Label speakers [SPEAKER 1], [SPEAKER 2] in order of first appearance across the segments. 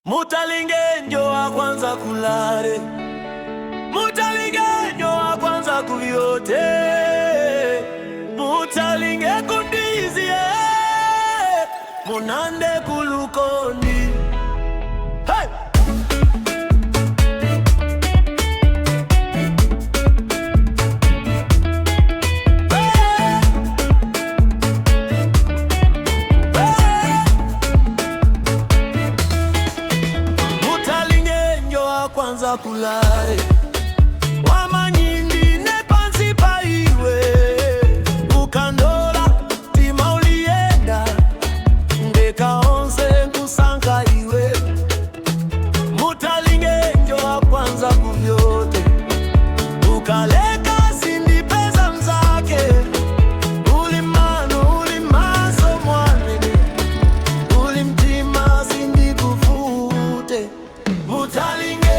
[SPEAKER 1] Mutalinge njo wa kwanza kulare, Mutalinge njo wa kwanza kuvyote, Mutalinge kundizie, munande kulukondi. Hey! Kwanza kulare wamanyindi nepansi paiwe ukandola tima ulienda ndeka onse nkusanka iwe. Mutalinge njo wa kwanza kuvyote ukaleka sindi pesa mzake ulimano ulimaso mwanene ulimtima sindi kufute. Mutalinge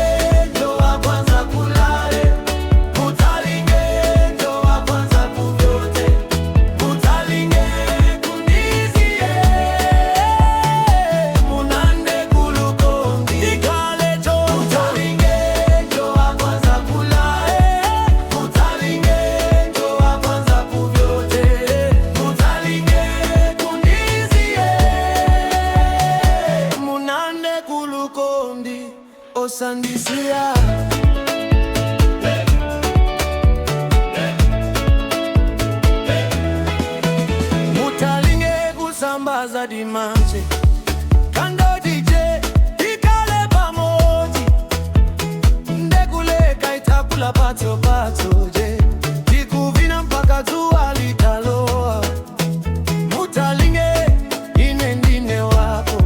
[SPEAKER 1] osandisia Mutalinge kusambaza dimanche kando DJ ikale pamoji ndekuleka itakula pato pato je ikuvina mpaka jua litaloa. Mutalinge inendine wako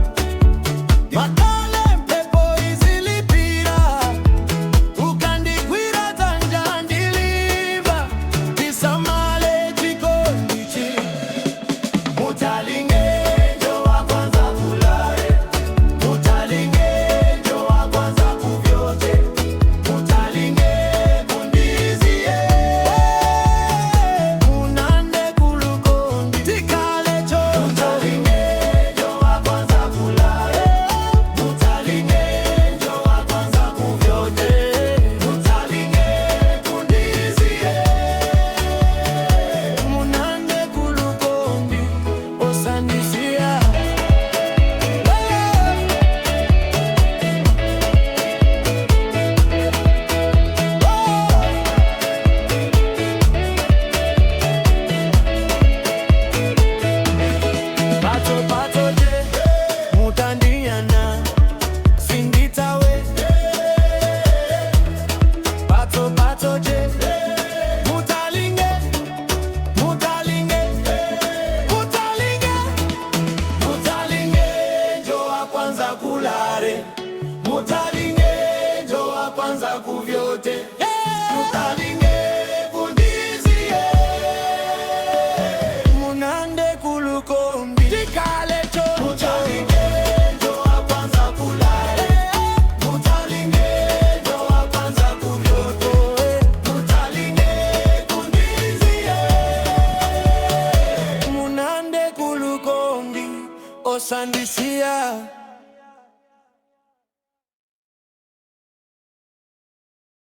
[SPEAKER 1] Mutalinge njo wa kwanza kuvyote, Mutalinge kundizie, munande kulukombi tikale cho. Mutalinge njo wa kwanza kulare, Mutalinge njo wa kwanza kuvyote, Mutalinge kundizie, munande kulukombi osandisia.